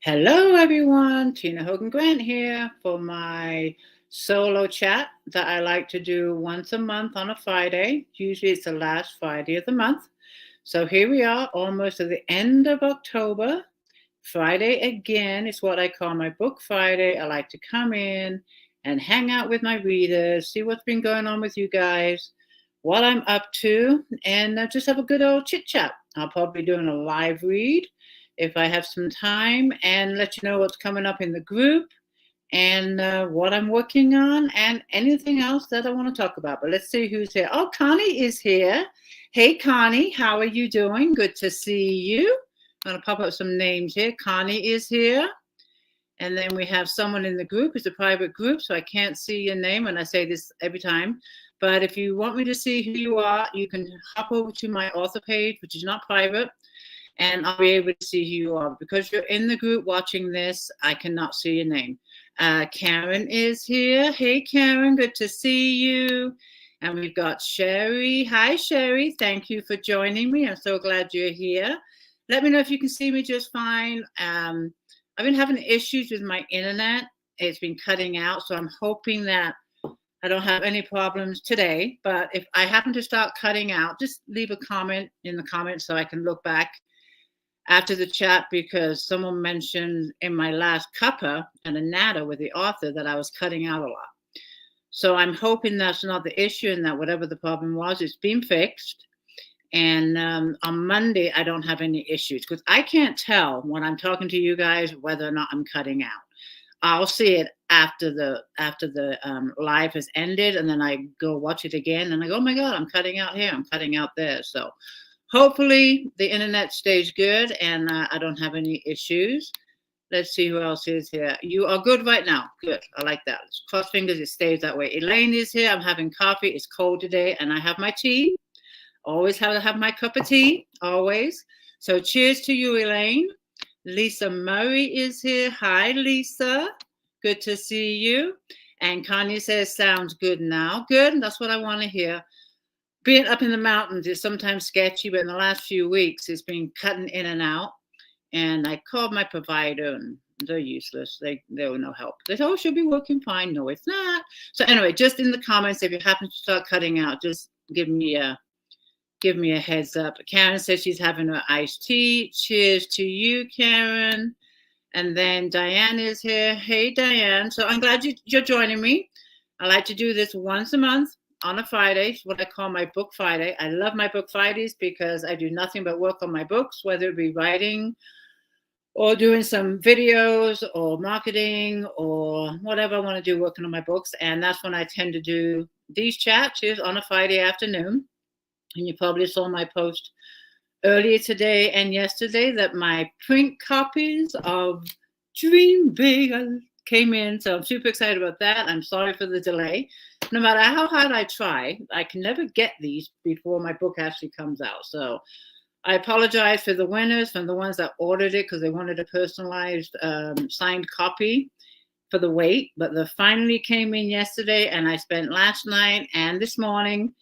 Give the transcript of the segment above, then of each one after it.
Hello, everyone. Tina Hogan Grant here for my solo chat that I like to do once a month on a Friday. Usually it's the last Friday of the month. So here we are, almost at the end of October. Friday again is what I call my Book Friday. I like to come in and hang out with my readers, see what's been going on with you guys, what I'm up to, and just have a good old chit chat. I'll probably be doing a live read if I have some time and let you know what's coming up in the group and what I'm working on and anything else that I want to talk about. But let's see who's here. Oh, Connie is here. Hey, Connie, how are you doing? Good to see you. I'm going to pop up some names here. Connie is here. And then we have someone in the group. It's a private group, so I can't see your name, and I say this every time. But if you want me to see who you are, you can hop over to my author page, which is not private, and I'll be able to see who you are. Because you're in the group watching this, I cannot see your name. Karen is here. Hey, Karen, good to see you. And we've got Sherry. Hi, Sherry. Thank you for joining me. I'm so glad you're here. Let me know if you can see me just fine. I've been having issues with my internet. It's been cutting out, so I'm hoping that I don't have any problems today. But if I happen to start cutting out, just leave a comment in the comments so I can look back after the chat, because someone mentioned in my last cuppa and a natter with the author that I was cutting out a lot. So I'm hoping that's not the issue and that whatever the problem was, it's been fixed. And on Monday, I don't have any issues because I can't tell when I'm talking to you guys whether or not I'm cutting out. I'll see it after the live has ended, and then I go watch it again, and I go, oh my God, I'm cutting out here, I'm cutting out there. So hopefully the internet stays good and I don't have any issues. Let's see who else is here. You are good right now. Good. I like that. Cross fingers, it stays that way. Elaine is here. I'm having coffee. It's cold today, and I have my tea. Always have to have my cup of tea, always. So cheers to you, Elaine. Lisa Murray is here. Hi, Lisa. Good to see you. And Connie says, sounds good now. Good, that's what I want to hear. Being up in the mountains is sometimes sketchy, but in the last few weeks, it's been cutting in and out. And I called my provider, and they're useless. They were no help. They said, oh, she'll be working fine. No, it's not. So anyway, just in the comments, if you happen to start cutting out, just give me a heads up. Karen says she's having her iced tea. Cheers to you, Karen. And then Diane is here. Hey, Diane. So I'm glad you're joining me. I like to do this once a month on a Friday. It's what I call my Book Friday. I love my Book Fridays because I do nothing but work on my books, whether it be writing or doing some videos or marketing or whatever I want to do working on my books. And that's when I tend to do these chats is on a Friday afternoon. And you probably saw my post earlier today and yesterday that my print copies of Dream Big came in. So I'm super excited about that. I'm sorry for the delay. No matter how hard I try, I can never get these before my book actually comes out. So I apologize for the winners, from the ones that ordered it because they wanted a personalized signed copy for the wait. But they finally came in yesterday, and I spent last night and this morning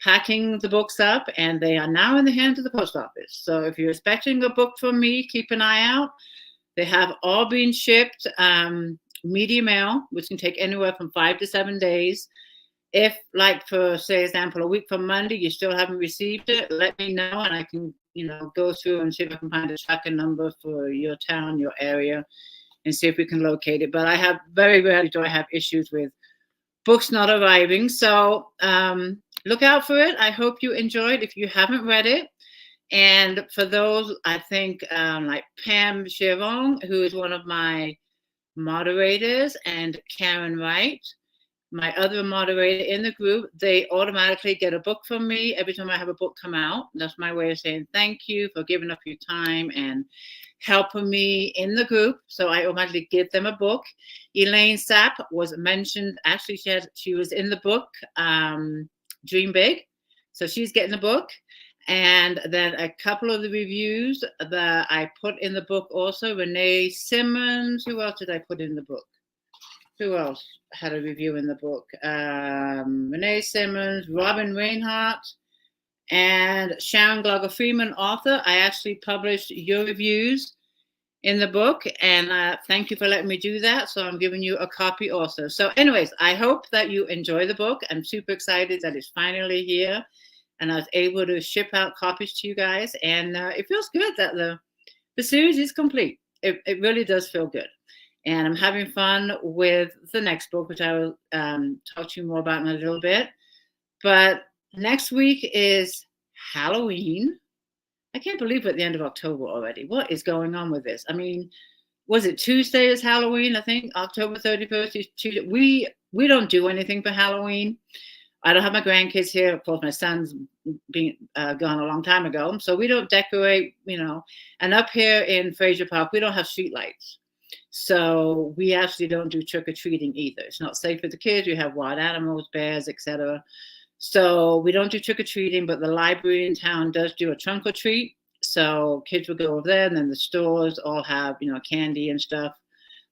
packing the books up, and they are now in the hands of the post office. So if you're expecting a book from me, keep an eye out. They have all been shipped media mail, which can take anywhere from 5 to 7 days. If, like, for say example, a week from Monday, you still haven't received it, let me know, and I can, go through and see if I can find a tracking number for your town, your area, and see if we can locate it. But I have very rarely do I have issues with books not arriving. So look out for it. I hope you enjoyed if you haven't read it. And for those, I think like Pam Chiron, who is one of my moderators, and Karen Wright, my other moderator in the group, they automatically get a book from me every time I have a book come out. That's my way of saying thank you for giving up your time and helping me in the group. So I automatically give them a book. Elaine Sapp was mentioned. Actually, she was in the book, Dream Big. So she's getting a book. And then a couple of the reviews that I put in the book also. Renee Simmons. Who else did I put in the book? Who else had a review in the book? Renee Simmons, Robin Reinhardt, and Sharon Glover Freeman, author. I actually published your reviews in the book, and thank you for letting me do that. So I'm giving you a copy also. So anyways, I hope that you enjoy the book. I'm super excited that it's finally here, and I was able to ship out copies to you guys, and it feels good that the series is complete. It really does feel good. And I'm having fun with the next book, which I will talk to you more about in a little bit. But next week is Halloween. I can't believe we're at the end of October already. What is going on with this? I mean, was it Tuesday is Halloween? I think October 31st is Tuesday. We don't do anything for Halloween. I don't have my grandkids here. Of course, my son's been gone a long time ago, so we don't decorate, you know. And up here in Fraser Park, we don't have street lights, so we actually don't do trick or treating either. It's not safe for the kids. We have wild animals, bears, etc. So we don't do trick or treating, but the library in town does do a trunk or treat. So kids will go over there, and then the stores all have, you know, candy and stuff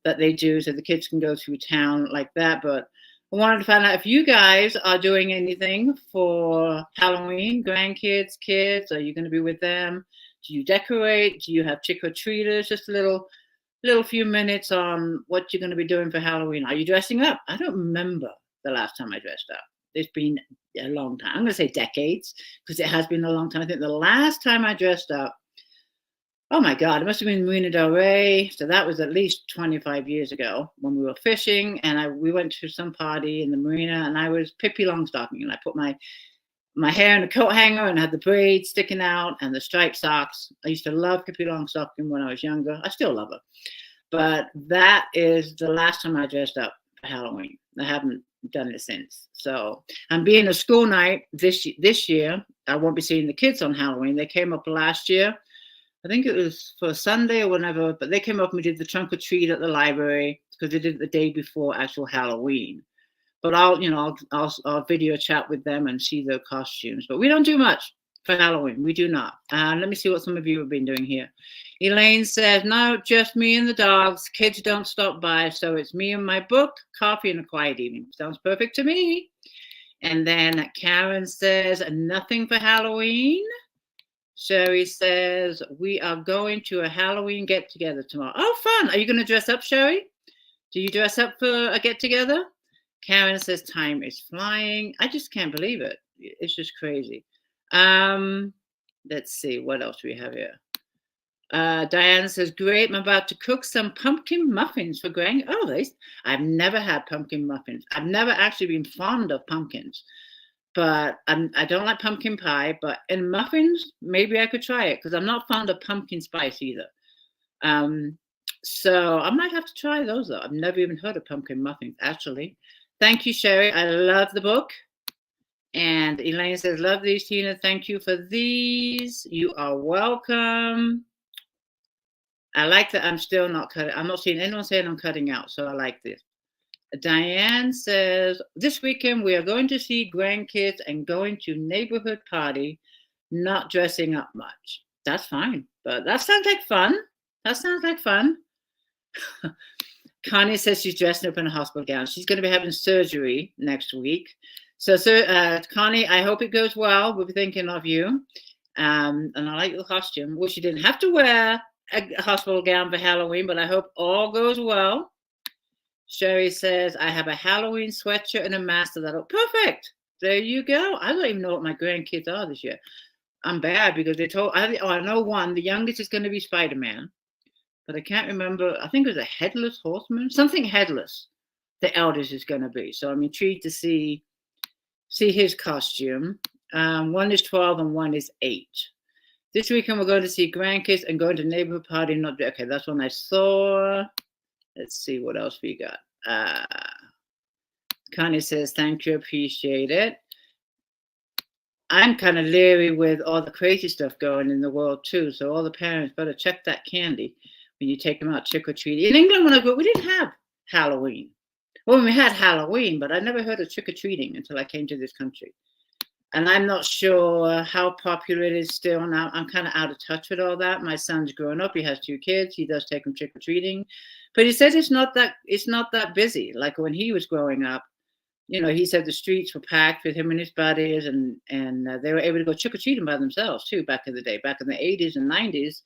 that they do, so the kids can go through town like that. But I wanted to find out if you guys are doing anything for Halloween, grandkids, kids. Are you going to be with them? Do you decorate? Do you have trick or treaters? Just a little few minutes on what you're going to be doing for Halloween. Are you dressing up? I don't remember the last time I dressed up. It's been a long time. I'm going to say decades, because it has been a long time. I think the last time I dressed up, oh my God, it must have been Marina Del Rey. So that was at least 25 years ago when we were fishing, and we went to some party in the marina, and I was Pippi Longstocking, and I put my hair in a coat hanger and had the braids sticking out and the striped socks. I used to love Pippi Longstocking when I was younger. I still love her. But that is the last time I dressed up for Halloween. I haven't done it since. So I'm being a school night this year. I won't be seeing the kids on Halloween. They came up last year. I think it was for Sunday or whenever, but they came up and we did the trunk or treat at the library, because they did it the day before actual Halloween. But I'll video chat with them and see their costumes. But we don't do much for Halloween. We do not. Let me see what some of you have been doing here. Elaine says, no, just me and the dogs. Kids don't stop by. So it's me and my book, coffee, and a quiet evening. Sounds perfect to me. And then Karen says, nothing for Halloween. Sherry says, we are going to a Halloween get-together tomorrow. Oh, fun. Are you going to dress up, Sherry? Do you dress up for a get-together? Karen says, time is flying. I just can't believe it. It's just crazy. Let's see. What else do we have here? Diane says, great. I'm about to cook some pumpkin muffins for Greg. Oh, I've never had pumpkin muffins. I've never actually been fond of pumpkins. But I don't like pumpkin pie. But in muffins, maybe I could try it, because I'm not fond of pumpkin spice either. So I might have to try those, though. I've never even heard of pumpkin muffins, actually. Thank you, Sherry. I love the book. And Elaine says, love these, Tina. Thank you for these. You are welcome. I like that I'm still not cutting. I'm not seeing anyone saying I'm cutting out, so I like this. Diane says, this weekend we are going to see grandkids and going to neighborhood party, not dressing up much. That's fine. But that sounds like fun. That sounds like fun. Connie says she's dressing up in a hospital gown. She's going to be having surgery next week. So, Connie, I hope it goes well. We'll be thinking of you. And I like your costume. Well, she didn't have to wear a hospital gown for Halloween, but I hope all goes well. Sherry says, I have a Halloween sweatshirt and a mask that'll perfect. There you go. I don't even know what my grandkids are this year. I'm bad, because they told, I know one, the youngest is going to be Spider-Man, but I can't remember. I think it was a headless horseman, something headless. The eldest is going to be. So I'm intrigued to see his costume. One is 12 and one is 8. This weekend we're going to see grandkids and going to neighborhood party. Okay, that's one I saw. Let's see what else we got. Connie says, thank you, appreciate it. I'm kind of leery with all the crazy stuff going in the world too. So all the parents better check that candy when you take them out trick-or-treating. In England, when I grew up, we didn't have Halloween. Well, we had Halloween, but I never heard of trick-or-treating until I came to this country. And I'm not sure how popular it is still now. I'm kind of out of touch with all that. My son's grown up. He has 2 kids. He does take them trick-or-treating. But he says it's not that busy. Like when he was growing up, you know, he said the streets were packed with him and his buddies, and they were able to go trick-or-treating by themselves too back in the day, back in the 80s and 90s.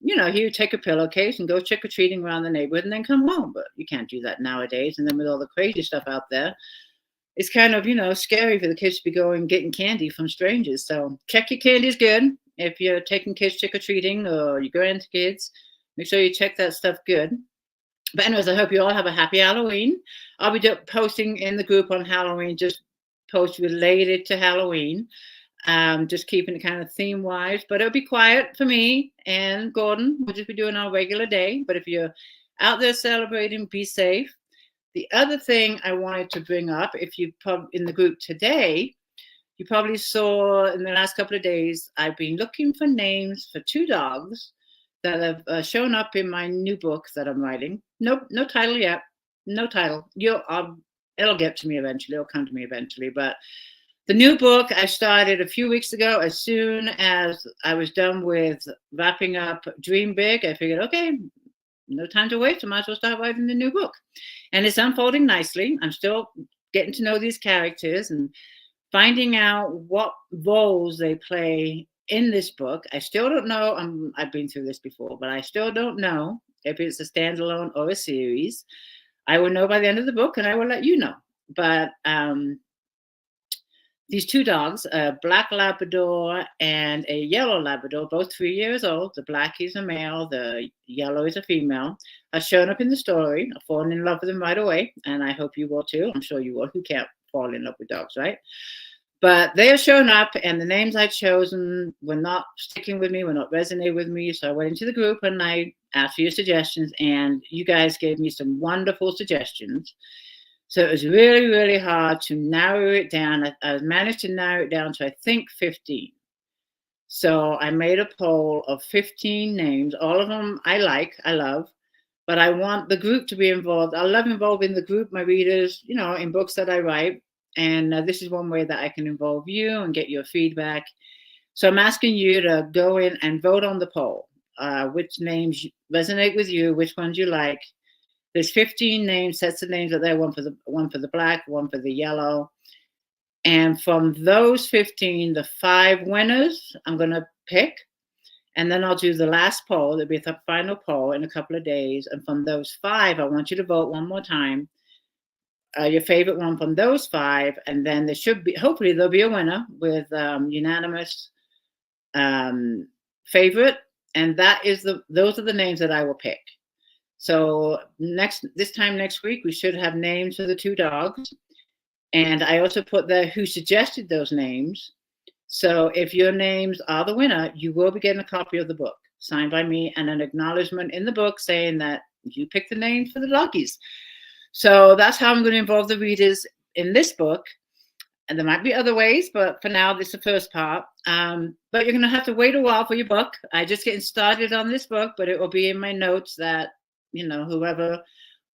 you take a pillowcase and go trick or treating around the neighborhood and then come home. But you can't do that nowadays. And then with all the crazy stuff out there, it's kind of, scary for the kids to be going getting candy from strangers. So check your candies good. If you're taking kids trick or treating or your grandkids, make sure you check that stuff good. But anyways, I hope you all have a happy Halloween. I'll be posting in the group on Halloween, just posts related to Halloween. Just keeping it kind of theme wise, but it'll be quiet for me and Gordon. We'll just be doing our regular day. But if you're out there celebrating, be safe. The other thing I wanted to bring up, if you in the group today, you probably saw in the last couple of days, I've been looking for names for 2 dogs that have shown up in my new book that I'm writing. Nope, no title yet. No title. It'll get to me eventually. It'll come to me eventually. But the new book I started a few weeks ago. As soon as I was done with wrapping up Dream Big, I figured, okay, no time to waste. I might as well start writing the new book. And it's unfolding nicely. I'm still getting to know these characters and finding out what roles they play in this book. I still don't know. I've been through this before, but I still don't know if it's a standalone or a series. I will know by the end of the book, and I will let you know. But these 2 dogs, a black Labrador and a yellow Labrador, both 3 years old. The black is a male, the yellow is a female, are shown up in the story. I've fallen in love with them right away, and I hope you will too. I'm sure you will. Who can't fall in love with dogs, right? But they have shown up, and the names I'd chosen were not sticking with me, were not resonating with me. So I went into the group and I asked for your suggestions, and you guys gave me some wonderful suggestions. So it was really, really hard to narrow it down. I managed to narrow it down to, I think, 15. So I made a poll of 15 names. All of them I love, but I want the group to be involved. I love involving the group, my readers, in books that I write. And this is one way that I can involve you and get your feedback. So I'm asking you to go in and vote on the poll. Which names resonate with you, which ones you like. There's 15 names, sets of names that there, one for the black, one for the yellow. And from those 15, the 5 winners I'm going to pick. And then I'll do the last poll. There'll be a final poll in a couple of days. And from those 5, I want you to vote one more time. Your favorite one from those 5. And then hopefully there'll be a winner with unanimous favorite. And those are the names that I will pick. So this time next week, we should have names for the 2 dogs. And I also put there who suggested those names. So if your names are the winner, you will be getting a copy of the book signed by me and an acknowledgement in the book saying that you picked the names for the doggies. So that's how I'm going to involve the readers in this book. And there might be other ways, but for now, this is the first part. But you're going to have to wait a while for your book. I'm just getting started on this book, but it will be in my notes that whoever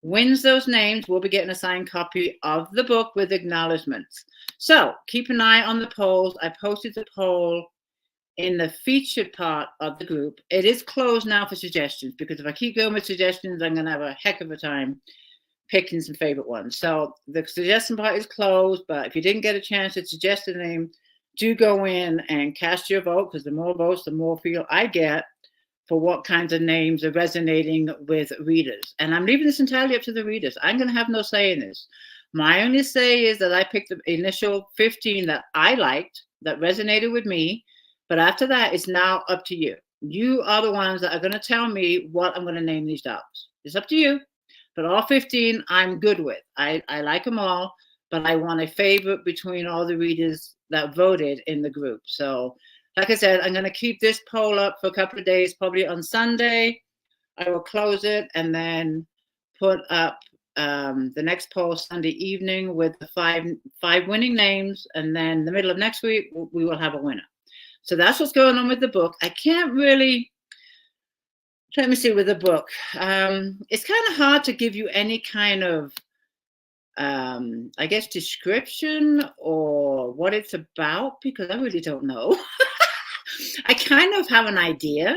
wins those names will be getting a signed copy of the book with acknowledgments. So keep an eye on the polls. I posted the poll in the featured part of the group. It is closed now for suggestions, because if I keep going with suggestions, I'm going to have a heck of a time picking some favorite ones. So the suggestion part is closed, but if you didn't get a chance to suggest a name, do go in and cast your vote, because the more votes, the more feel I get for what kinds of names are resonating with readers. And I'm leaving this entirely up to the readers. I'm going to have no say in this. My only say is that I picked the initial 15 that I liked, that resonated with me. But after that, it's now up to you. You are the ones that are going to tell me what I'm going to name these dogs. It's up to you. But all 15, I'm good with. I like them all, but I want a favorite between all the readers that voted in the group. So like I said, I'm going to keep this poll up for a couple of days, probably on Sunday. I will close it and then put up the next poll Sunday evening with the five winning names. And then the middle of next week, we will have a winner. So that's what's going on with the book. I can't really, let me see with the book. It's kind of hard to give you any kind of, I guess, description or what it's about, because I really don't know. I kind of have an idea,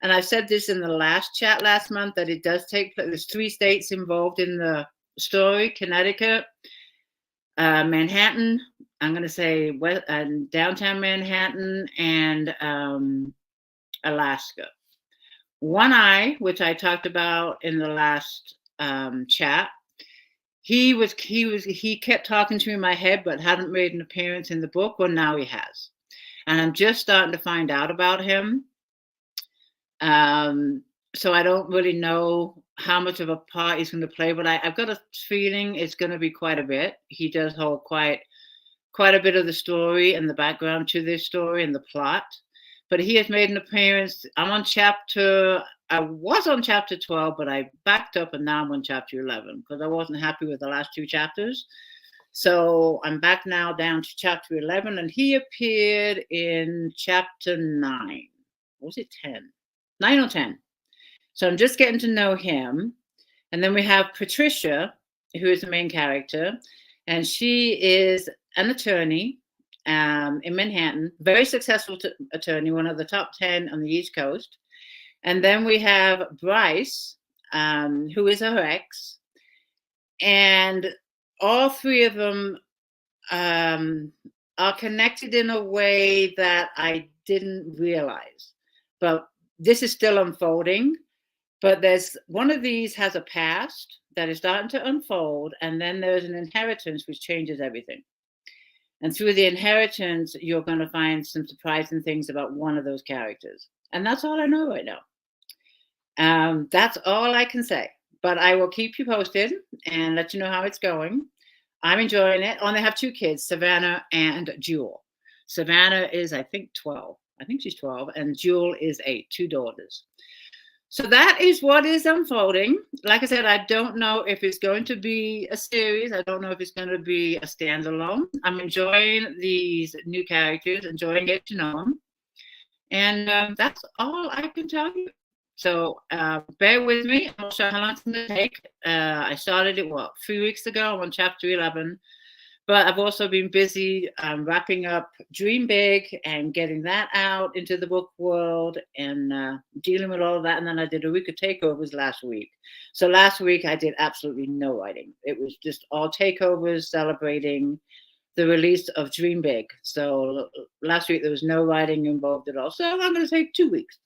and I've said this in the last chat last month, that it does take place. There's 3 states involved in the story: Connecticut, Manhattan, I'm going to say downtown Manhattan, and Alaska. One Eye, which I talked about in the last chat. He kept talking to me in my head, but hadn't made an appearance in the book. Well, now he has, and I'm just starting to find out about him. Um, so I don't really know how much of a part he's going to play, but I've got a feeling it's going to be quite a bit. He does hold quite a bit of the story and the background to this story and the plot. But he has made an appearance. I was on chapter 12, but I backed up and now I'm on chapter 11 because I wasn't happy with the last two chapters. So I'm back now down to chapter 11, and he appeared in chapter 9. Was it 10? 9 or 10. So I'm just getting to know him. And then we have Patricia, who is the main character, and she is an attorney in Manhattan, very successful attorney, one of the top 10 on the East Coast. And then we have Bryce, who is her ex. And all three of them are connected in a way that I didn't realize. But this is still unfolding. But there's one of these has a past that is starting to unfold, and then there's an inheritance which changes everything. And through the inheritance, you're going to find some surprising things about one of those characters. And that's all I know right now. That's all I can say. But I will keep you posted and let you know how it's going. I'm enjoying it. I have two kids, Savannah and Jewel. Savannah is, I think, 12. I think she's 12. And Jewel is 8, two daughters. So that is what is unfolding. Like I said, I don't know if it's going to be a series. I don't know if it's going to be a standalone. I'm enjoying these new characters, enjoying getting to know them. And that's all I can tell you. So bear with me. I'm not sure how long it's going to take. I started it, 3 weeks ago. I'm on chapter 11. But I've also been busy wrapping up Dream Big and getting that out into the book world and dealing with all of that. And then I did a week of takeovers last week. So last week I did absolutely no writing. It was just all takeovers celebrating the release of Dream Big. So last week there was no writing involved at all. So I'm going to take 2 weeks.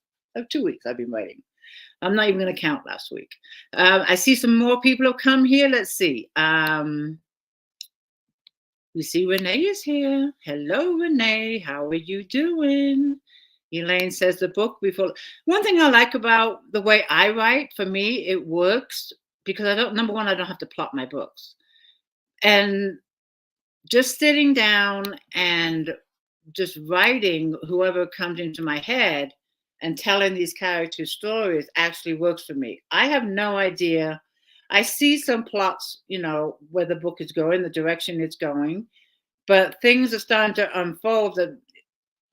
2 weeks I've been writing. I'm not even going to count last week. I see some more people have come here. Let's see. We see Renee is here. Hello, Renee. How are you doing? Elaine says the book before. One thing I like about the way I write, for me, it works because number one, I don't have to plot my books. And just sitting down and just writing whoever comes into my head and telling these character stories actually works for me. I have no idea. I see some plots, where the book is going, the direction it's going, but things are starting to unfold that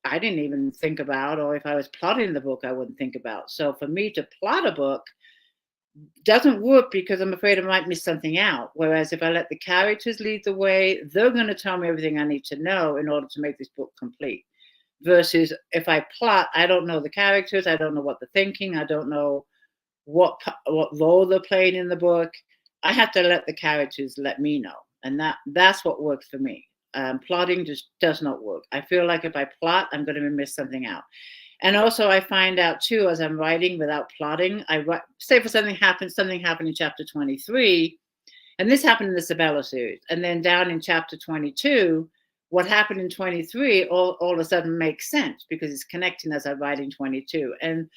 I didn't even think about, or if I was plotting the book, I wouldn't think about. So for me to plot a book doesn't work because I'm afraid I might miss something out. Whereas if I let the characters lead the way, they're going to tell me everything I need to know in order to make this book complete. Versus if I plot, I don't know the characters, I don't know what they're thinking, I don't know what role they're playing in the book. I have to let the characters let me know, and that's what works for me. Plotting just does not work. I feel like if I plot, I'm going to miss something out. And also I find out too, as I'm writing without plotting, say for something happened in chapter 23, and this happened in the Sabella series, and then down in chapter 22, what happened in 23 all of a sudden makes sense because it's connecting as I write in 22. And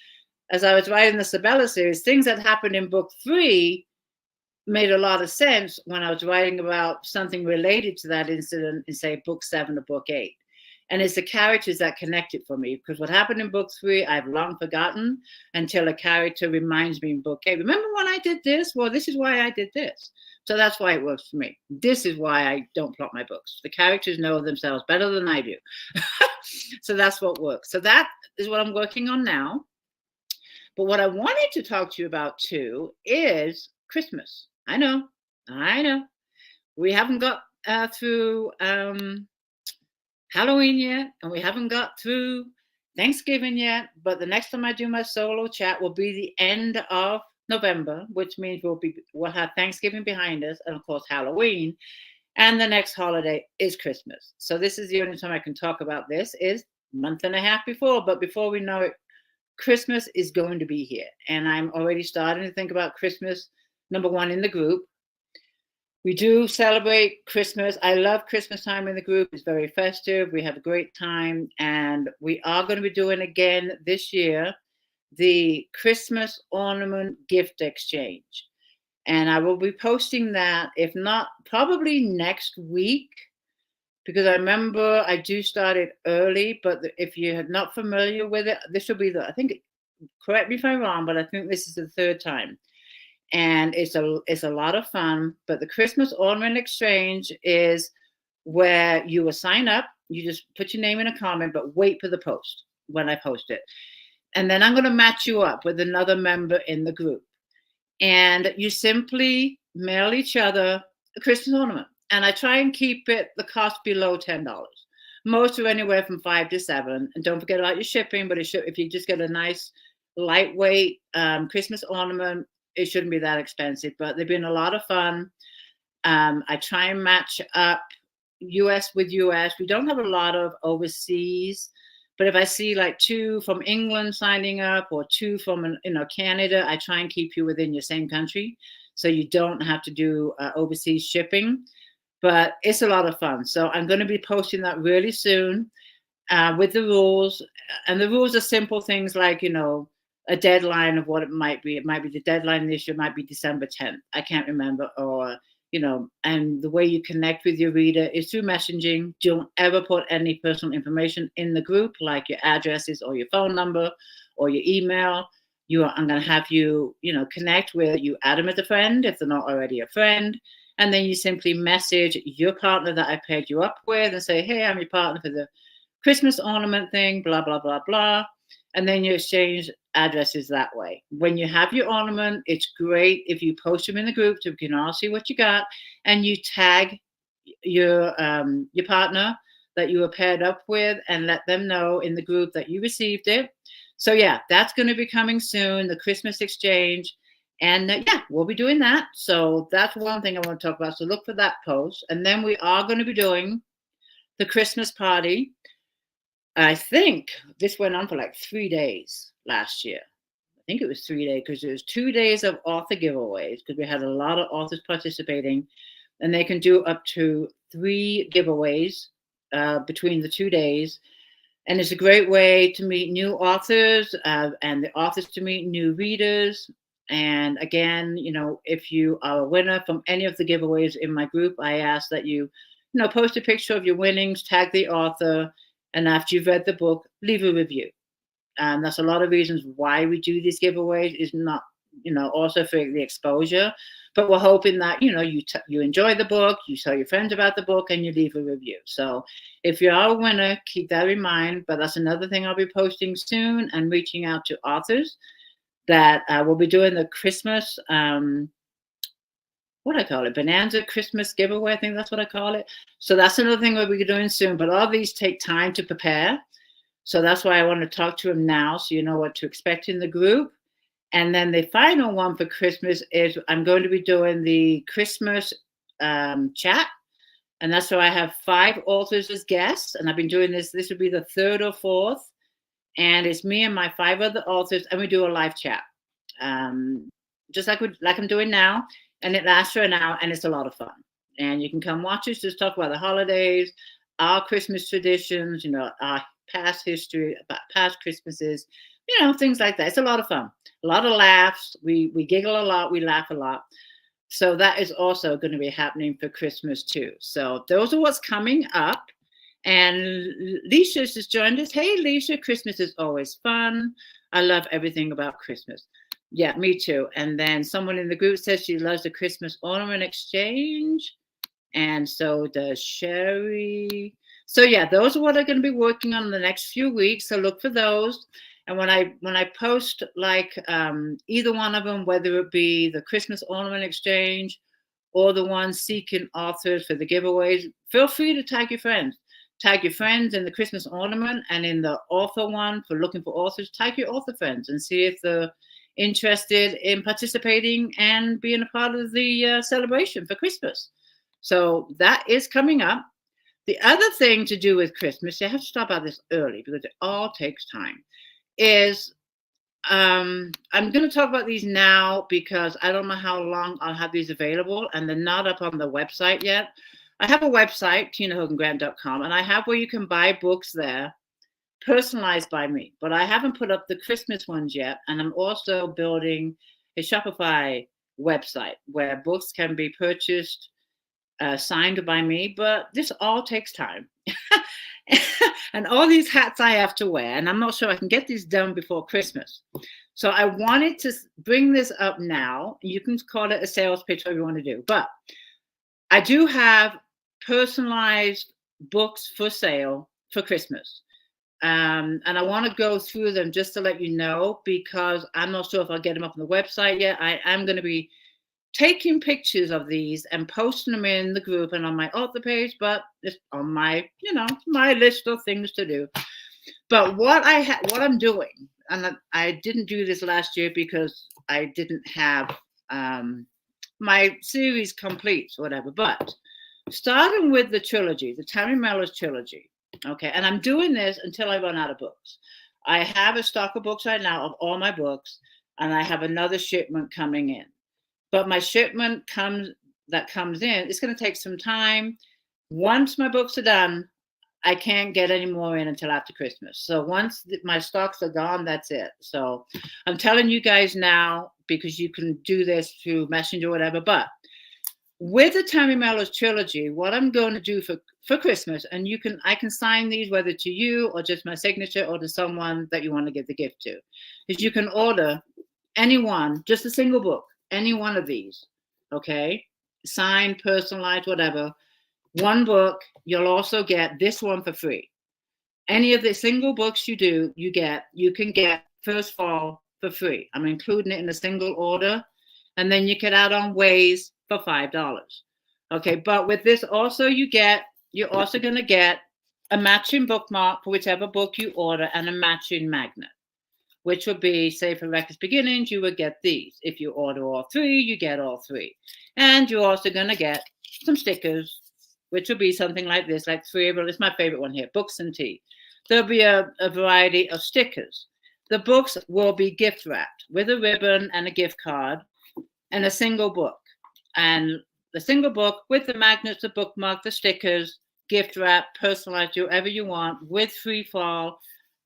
as I was writing the Sabella series, things that happened in book 3 made a lot of sense when I was writing about something related to that incident in, say, book 7 or book 8. And it's the characters that connect it for me, because what happened in book 3, I've long forgotten until a character reminds me in book 8. Remember when I did this? Well, this is why I did this. So that's why it works for me. This is why I don't plot my books. The characters know themselves better than I do. So that's what works. So that is what I'm working on now. But what I wanted to talk to you about too is Christmas. I know. We haven't got through Halloween yet, and we haven't got through Thanksgiving yet. But the next time I do my solo chat will be the end of November, which means we'll have Thanksgiving behind us, and of course Halloween. And the next holiday is Christmas. So this is the only time I can talk about this, is a month and a half before. But before we know it, Christmas is going to be here, and I'm already starting to think about Christmas. Number one in the group, we do celebrate Christmas. I love Christmas time in the group. It's very festive. We have a great time, and we are going to be doing again this year the Christmas ornament gift exchange. And I will be posting that, if not, probably next week, because I remember I do start it early. But if you're not familiar with it, this will be I think, correct me if I'm wrong, but I think this is the third time. And it's a lot of fun. But the Christmas ornament exchange is where you will sign up. You just put your name in a comment, but wait for the post when I post it. And then I'm going to match you up with another member in the group. And you simply mail each other a Christmas ornament. And I try and keep the cost below $10. Most are anywhere from 5 to 7. And don't forget about your shipping. But if you just get a nice lightweight Christmas ornament, it shouldn't be that expensive. But they've been a lot of fun. I try and match up US with US. We don't have a lot of overseas. But if I see like 2 from England signing up or 2 from Canada, I try and keep you within your same country, so you don't have to do overseas shipping. But it's a lot of fun. So I'm going to be posting that really soon with the rules. And the rules are simple things like, a deadline of what it might be. It might be the deadline this year, might be December 10th. I can't remember. Or and the way you connect with your reader is through messaging. Don't ever put any personal information in the group, like your addresses or your phone number or your email. I'm going to have you, connect with you, add them as a friend if they're not already a friend. And then you simply message your partner that I paired you up with and say, hey, I'm your partner for the Christmas ornament thing, blah, blah, blah, blah. And then you exchange addresses that way. When you have your ornament, it's great if you post them in the group so we can all see what you got, and you tag your partner that you were paired up with and let them know in the group that you received it. So yeah, that's going to be coming soon, the Christmas exchange. And we'll be doing that. So that's one thing I want to talk about. So look for that post. And then we are going to be doing the Christmas party. I think this went on for like 3 days last year. I think it was 3 days because there was 2 days of author giveaways because we had a lot of authors participating, and they can do up to 3 giveaways between the 2 days. And it's a great way to meet new authors and the authors to meet new readers. And again, if you are a winner from any of the giveaways in my group, I ask that you post a picture of your winnings, tag the author, and after you've read the book, leave a review. And that's a lot of reasons why we do these giveaways, is not, also for the exposure, but we're hoping that, you enjoy the book, you tell your friends about the book, and you leave a review. So if you are a winner, keep that in mind. But that's another thing I'll be posting soon and reaching out to authors that will be doing the Christmas, what I call it, Bonanza Christmas giveaway. I think that's what I call it. So that's another thing we'll be doing soon. But all these take time to prepare. So that's why I want to talk to them now, so you know what to expect in the group. And then the final one for Christmas is I'm going to be doing the Christmas chat. And that's why I have 5 authors as guests. And I've been doing this. This will be the 3rd or 4th. And it's me and my 5 other authors. And we do a live chat, just like I'm doing now. And it lasts for an hour, and it's a lot of fun. And you can come watch us, just talk about the holidays, our Christmas traditions, our past history, about past Christmases, things like that. It's a lot of fun, a lot of laughs. We giggle a lot, we laugh a lot. So that is also going to be happening for Christmas too. So those are what's coming up. And Leisha's just joined us. Hey, Leisha, Christmas is always fun. I love everything about Christmas. Yeah, me too. And then someone in the group says she loves the Christmas ornament exchange. And so does Sherry. So yeah, those are what I'm going to be working on in the next few weeks. So look for those. And when I post like either one of them, whether it be the Christmas ornament exchange or the one seeking authors for the giveaways, feel free to tag your friends. Tag your friends in the Christmas ornament, and in the author one for looking for authors, tag your author friends and see if they're interested in participating and being a part of the celebration for Christmas. So that is coming up. The other thing to do with Christmas, you have to start about this early because it all takes time, is I'm going to talk about these now because I don't know how long I'll have these available, and they're not up on the website yet. I have a website, tinahoganggrant.com, and I have where you can buy books there, personalized by me. But I haven't put up the Christmas ones yet, and I'm also building a Shopify website where books can be purchased, signed by me. But this all takes time. And all these hats I have to wear, and I'm not sure I can get these done before Christmas. So I wanted to bring this up now. You can call it a sales pitch, whatever you want to do. But I do have personalized books for sale for Christmas. And I want to go through them just to let you know, because I'm not sure if I'll get them up on the website yet. I am going to be taking pictures of these and posting them in the group and on my author page, but it's on my, my list of things to do. But what I'm doing, and I didn't do this last year because I didn't have my series complete or whatever, but starting with the trilogy, the Tammy Mellows trilogy, okay, and I'm doing this until I run out of books. I have a stock of books right now of all my books, and I have another shipment coming in. But my shipment comes in, it's going to take some time. Once my books are done, I can't get any more in until after Christmas. So once my stocks are gone, that's it. So I'm telling you guys now, because you can do this through Messenger or whatever. But with the Tammy Mellows trilogy, what I'm going to do for Christmas, and I can sign these whether to you or just my signature or to someone that you want to give the gift to, is you can order anyone, just a single book, any one of these, okay? Signed, personalized, whatever. One book, you'll also get this one for free. Any of the single books you do, you can get First Fall for free. I'm including it in a single order. And then you can add on Ways for $5. Okay, but with this also you're also going to get a matching bookmark for whichever book you order and a matching magnet, which would be, say, for Reckless Beginnings, you would get these. If you order all three, you get all three. And you're also going to get some stickers, which will be something like this, like three of them. It's my favorite one here, Books and Tea. There'll be a variety of stickers. The books will be gift wrapped with a ribbon and a gift card and a single book. And the single book with the magnets, the bookmark, the stickers, gift wrap, personalized, whatever you want, with Free Fall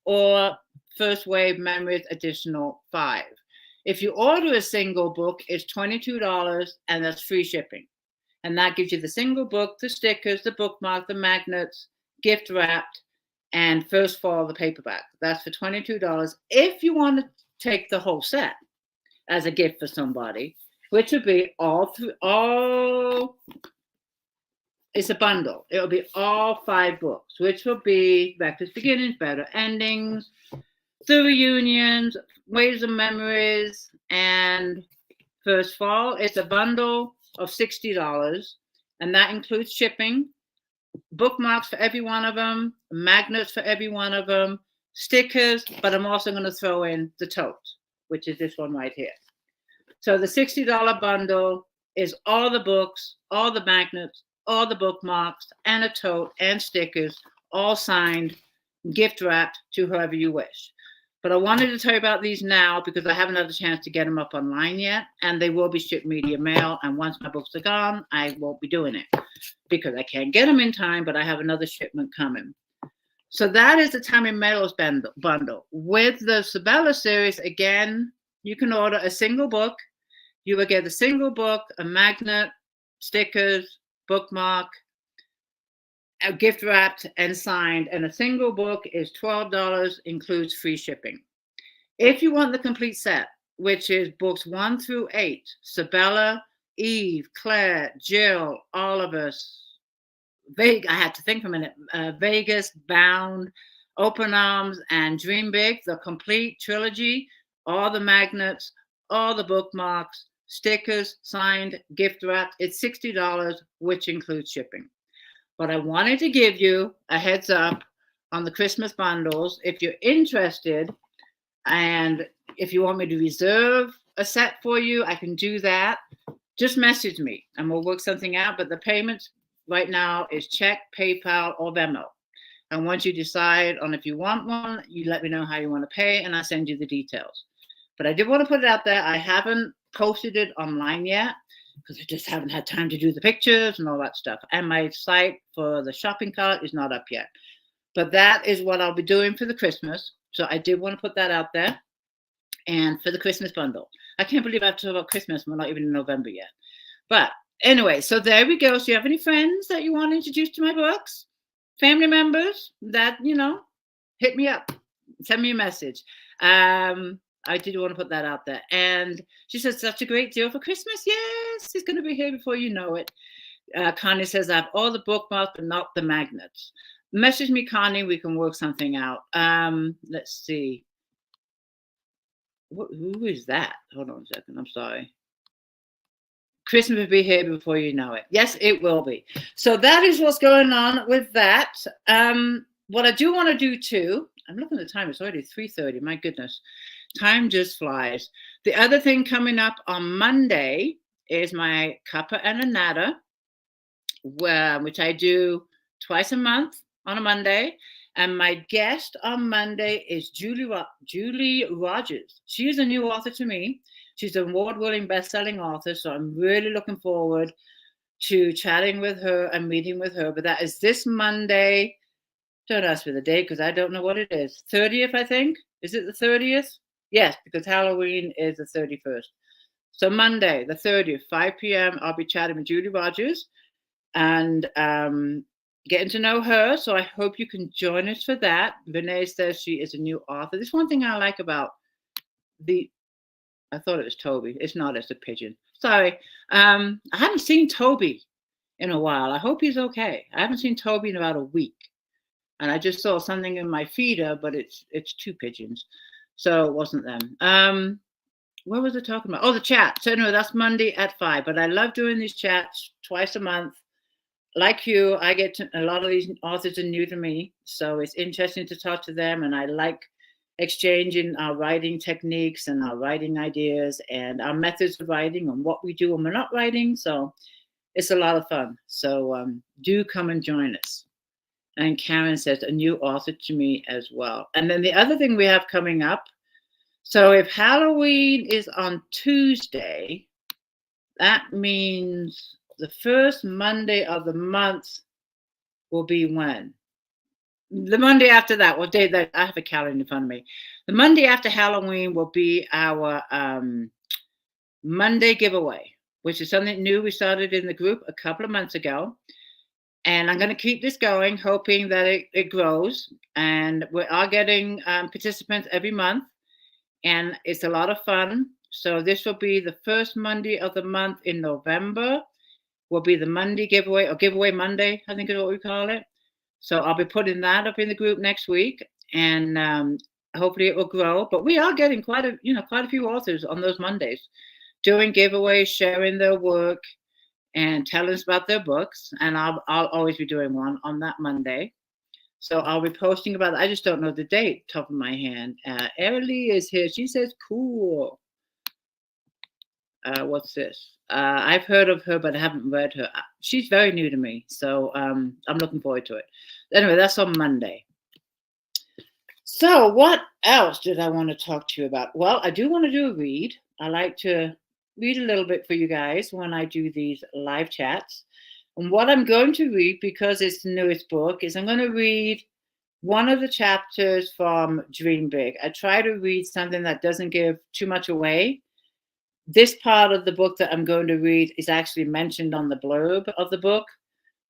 or First Wave Memories additional $5. If you order a single book, it's $22, and that's free shipping. And that gives you the single book, the stickers, the bookmark, the magnets, gift wrapped, and First Fall, the paperback. That's for $22. If you want to take the whole set as a gift for somebody, which would be it's a bundle. It'll be all 5 books, which will be Reckless Beginnings, Better Endings, The Reunions, Waves of Memories, and First Fall. It's a bundle of $60, and that includes shipping, bookmarks for every one of them, magnets for every one of them, stickers, but I'm also going to throw in the tote, which is this one right here. So the $60 bundle is all the books, all the magnets, all the bookmarks, and a tote and stickers, all signed, gift wrapped to whoever you wish. But I wanted to tell you about these now because I haven't had a chance to get them up online yet, and they will be shipped media mail. And once my books are gone, I won't be doing it because I can't get them in time, but I have another shipment coming. So that is the Tammy Mellows bundle. With the Sabella series, again, you can order a single book. You will get a single book, a magnet, stickers, bookmark, gift wrapped and signed, and a single book is $12, includes free shipping. If you want the complete set, which is books 1 through 8, Sabella, Eve, Claire, Jill, Oliver, I had to think for a minute, Vegas, Bound, Open Arms, and Dream Big, the complete trilogy, all the magnets, all the bookmarks, stickers, signed, gift wrapped. It's $60, which includes shipping. But I wanted to give you a heads up on the Christmas bundles. If you're interested, and if you want me to reserve a set for you, I can do that. Just message me and we'll work something out. But the payments right now is check, PayPal, or Venmo. And once you decide on if you want one, you let me know how you want to pay, and I'll send you the details. But I did want to put it out there. I haven't posted it online yet because I just haven't had time to do the pictures and all that stuff. And my site for the shopping cart is not up yet. But that is what I'll be doing for the Christmas. So I did want to put that out there. And for the Christmas bundle. I can't believe I have to talk about Christmas. We're not even in November yet. But anyway, so there we go. So you have any friends that you want to introduce to my books? Family members that, hit me up. Send me a message. I did want to put that out there. And she says, such a great deal for Christmas. Yes, it's going to be here before you know it. Connie says, I have all the bookmarks, but not the magnets. Message me, Connie. We can work something out. Let's see. Who is that? Hold on a second. I'm sorry. Christmas will be here before you know it. Yes, it will be. So that is what's going on with that. What I do want to do too, I'm looking at the time. It's already 3:30. My goodness. Time just flies. The other thing coming up on Monday is my Cuppa and a Natter, which I do twice a month on a Monday. And my guest on Monday is Julie Rogers. She is a new author to me. She's an award-winning best-selling author, so I'm really looking forward to chatting with her and meeting with her. But that is this Monday. Don't ask me the date because I don't know what it is. 30th, I think. Is it the 30th? Yes, because Halloween is the 31st. So Monday, the 30th, 5 p.m., I'll be chatting with Julie Rogers and getting to know her. So I hope you can join us for that. Renee says she is a new author. This one thing I like about I thought it was Toby. It's not, it's a pigeon. Sorry. I haven't seen Toby in a while. I hope he's okay. I haven't seen Toby in about a week. And I just saw something in my feeder, but it's two pigeons. So it wasn't them. What was I talking about? Oh, the chat. So anyway, that's Monday at 5. But I love doing these chats twice a month. Like you, I get to, a lot of these authors are new to me. So it's interesting to talk to them. And I like exchanging our writing techniques and our writing ideas and our methods of writing and what we do when we're not writing. So it's a lot of fun. So do come and join us. And Karen says, a new author to me as well. And then the other thing we have coming up, so if Halloween is on Tuesday, that means the first Monday of the month will be when? The Monday after that, what day that I have a calendar in front of me. The Monday after Halloween will be our Monday giveaway, which is something new we started in the group a couple of months ago. And I'm going to keep this going, hoping that it grows. And we are getting participants every month. And it's a lot of fun. So this will be the first Monday of the month in November. Will be the Monday giveaway, or giveaway Monday, I think is what we call it. So I'll be putting that up in the group next week. And hopefully it will grow. But we are getting quite a few authors on those Mondays doing giveaways, sharing their work, and tell us about their books. And I'll always be doing one on that Monday. So I'll be posting about it. I just don't know the date, top of my hand. Erilee is here. She says, cool. What's this? I've heard of her, but I haven't read her. She's very new to me. So I'm looking forward to it. Anyway, that's on Monday. So what else did I want to talk to you about? Well, I do want to do a read. I like to read a little bit for you guys when I do these live chats. And what I'm going to read, because it's the newest book, is I'm going to read one of the chapters from Dream Big. I try to read something that doesn't give too much away. This part of the book that I'm going to read is actually mentioned on the blurb of the book.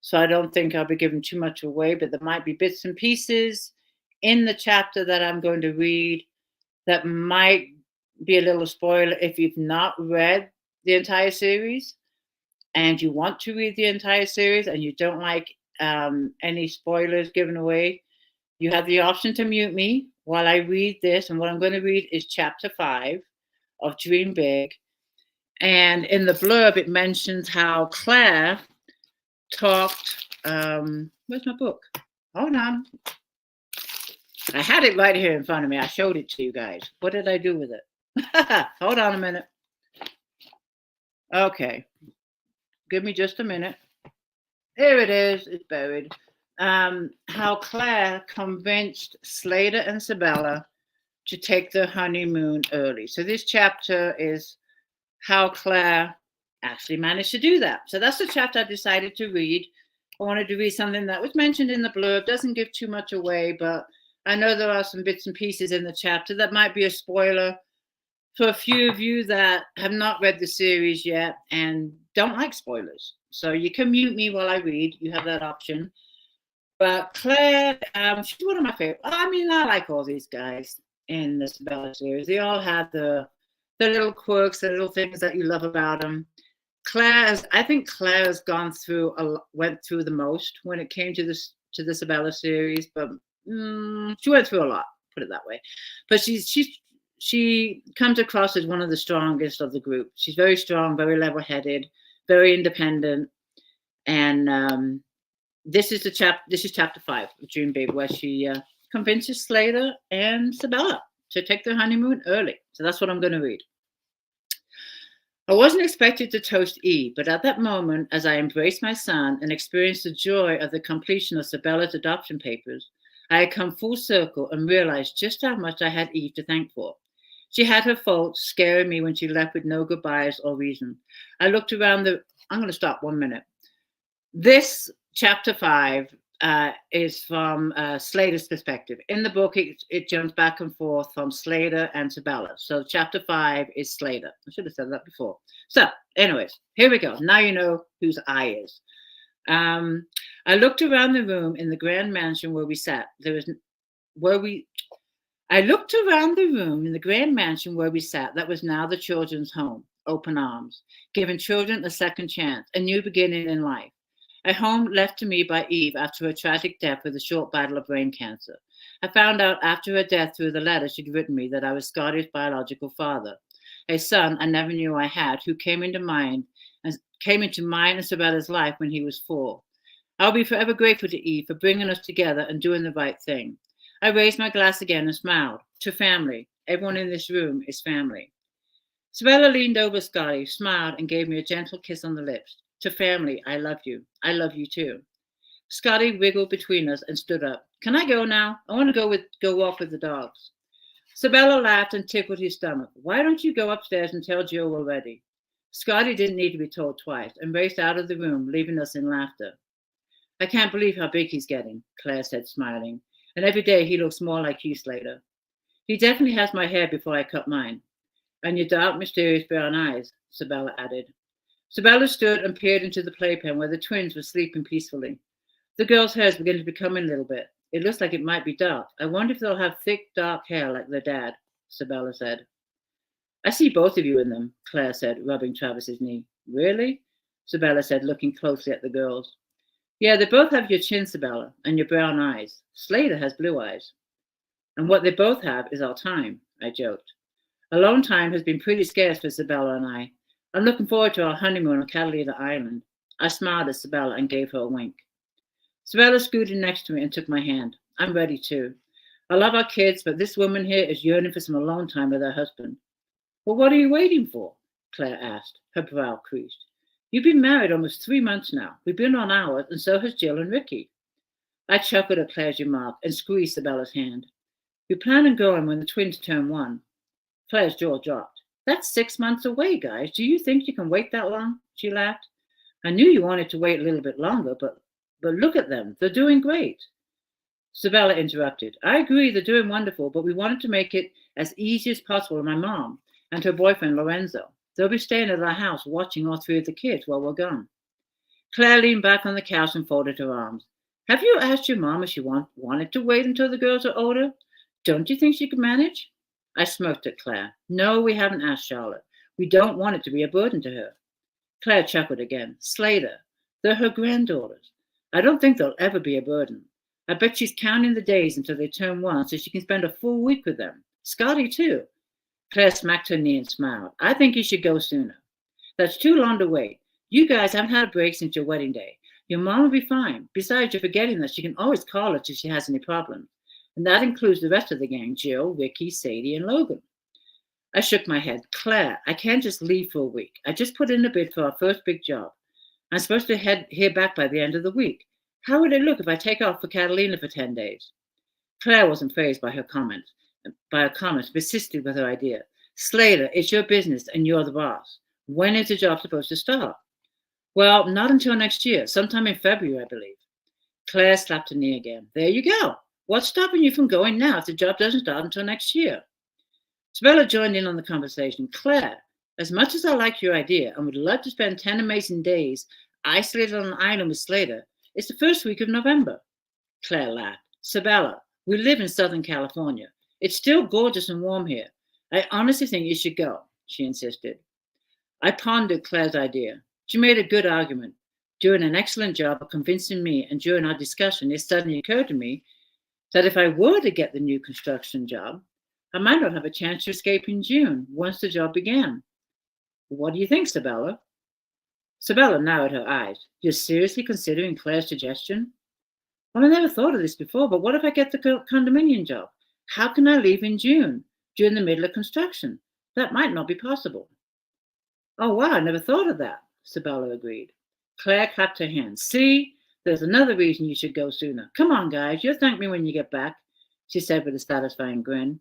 So I don't think I'll be giving too much away, but there might be bits and pieces in the chapter that I'm going to read that might be a little spoiler if you've not read the entire series and you want to read the entire series and you don't like any spoilers given away. You have the option to mute me while I read this. And what I'm going to read is chapter 5 of Dream Big. And in the blurb, it mentions how Claire talked. Where's my book? Hold on. I had it right here in front of me. I showed it to you guys. What did I do with it? Hold on a minute. Okay. Give me just a minute. Here it is. It's buried. How Claire convinced Slater and Sabella to take their honeymoon early. So this chapter is how Claire actually managed to do that. So that's the chapter I decided to read. I wanted to read something that was mentioned in the blurb, doesn't give too much away, but I know there are some bits and pieces in the chapter that might be a spoiler for a few of you that have not read the series yet and don't like spoilers. So you can mute me while I read. You have that option. But Claire, she's one of my favorite. I mean, I like all these guys in this Bella series. They all have the little quirks, the little things that you love about them. I think Claire has went through the most when it came to this Isabella series, but she went through a lot, put it that way. But she comes across as one of the strongest of the group. She's very strong, very level-headed, very independent, and this is chapter 5 of June Big, where she convinces Slater and Sabella to take their honeymoon early. So that's what I'm going to read. I wasn't expected to toast Eve, but at that moment, as I embraced my son and experienced the joy of the completion of Sabella's adoption papers, I had come full circle and realized just how much I had Eve to thank for. She had her faults, scaring me when she left with no goodbyes or reason. I looked around I'm going to stop 1 minute. This chapter 5 is from Slater's perspective. In the book, it jumps back and forth from Slater and Sabella. So chapter 5 is Slater. I should have said that before. So anyways, here we go. Now you know whose I is. I looked around the room in the grand mansion where we sat. I looked around the room in the grand mansion where we sat. That was now the children's home, open arms, giving children a second chance, a new beginning in life. A home left to me by Eve after her tragic death with a short battle of brain cancer. I found out after her death through the letter she'd written me that I was Scotty's biological father, a son I never knew I had, who came into mine and Sabella's life when he was 4. I'll be forever grateful to Eve for bringing us together and doing the right thing. I raised my glass again and smiled. To family. Everyone in this room is family. Sabella leaned over Scotty, smiled, and gave me a gentle kiss on the lips. To family, I love you. I love you too. Scotty wiggled between us and stood up. Can I go now? I want to go walk with the dogs. Sabella laughed and tickled his stomach. Why don't you go upstairs and tell Jill we're ready? Scotty didn't need to be told twice and raced out of the room, leaving us in laughter. I can't believe how big he's getting, Claire said, smiling. And every day he looks more like you, Slater. He definitely has my hair before I cut mine. And your dark, mysterious brown eyes, Sabella added. Sabella stood and peered into the playpen where the twins were sleeping peacefully. The girls' hairs began to become in a little bit. It looks like it might be dark. I wonder if they'll have thick, dark hair like their dad, Sabella said. I see both of you in them, Claire said, rubbing Travis's knee. Really? Sabella said, looking closely at the girls. Yeah, they both have your chin, Sabella, and your brown eyes. Slater has blue eyes. And what they both have is our time, I joked. Alone time has been pretty scarce for Sabella and I. I'm looking forward to our honeymoon on Catalina Island. I smiled at Sabella and gave her a wink. Sabella scooted next to me and took my hand. I'm ready too. I love our kids, but this woman here is yearning for some alone time with her husband. Well, what are you waiting for? Claire asked, her brow creased. You've been married almost 3 months now. We've been on ours, and so has Jill and Ricky. I chuckled at Claire's remark and squeezed Sabella's hand. We plan on going when the twins turn 1. Claire's jaw dropped. That's 6 months away, guys. Do you think you can wait that long? She laughed. I knew you wanted to wait a little bit longer, but look at them. They're doing great. Sabella interrupted. I agree, they're doing wonderful, but we wanted to make it as easy as possible for my mom and her boyfriend, Lorenzo. They'll be staying at our house watching all 3 of the kids while we're gone. Claire leaned back on the couch and folded her arms. Have you asked your mom if she wanted to wait until the girls are older? Don't you think she could manage? I smirked at Claire. No, we haven't asked Charlotte. We don't want it to be a burden to her. Claire chuckled again. Slater. They're her granddaughters. I don't think they'll ever be a burden. I bet she's counting the days until they turn 1 so she can spend a full week with them. Scotty, too. Claire smacked her knee and smiled. I think you should go sooner. That's too long to wait. You guys haven't had a break since your wedding day. Your mom will be fine. Besides, you're forgetting that she can always call her if she has any problems. And that includes the rest of the gang, Jill, Ricky, Sadie, and Logan. I shook my head. Claire, I can't just leave for a week. I just put in a bid for our first big job. I'm supposed to hear back by the end of the week. How would it look if I take off for Catalina for 10 days? Claire wasn't fazed by her comments. biochemist persisted with her idea. Slater, it's your business and you're the boss. When is the job supposed to start? Well, not until next year, sometime in February, I believe. Claire slapped her knee again. There you go. What's stopping you from going now if the job doesn't start until next year? Sabella joined in on the conversation. Claire, as much as I like your idea and would love to spend 10 amazing days isolated on an island with Slater, it's the first week of November. Claire laughed. Sabella, we live in Southern California. It's still gorgeous and warm here. I honestly think you should go, she insisted. I pondered Claire's idea. She made a good argument, doing an excellent job of convincing me, and during our discussion, it suddenly occurred to me that if I were to get the new construction job, I might not have a chance to escape in June once the job began. What do you think, Sabella? Sabella narrowed her eyes. You're seriously considering Claire's suggestion? Well, I never thought of this before, but what if I get the condominium job? How can I leave in June, during the middle of construction? That might not be possible. Oh, wow, I never thought of that, Sabella agreed. Claire clapped her hands. See, there's another reason you should go sooner. Come on, guys, you'll thank me when you get back, she said with a satisfying grin.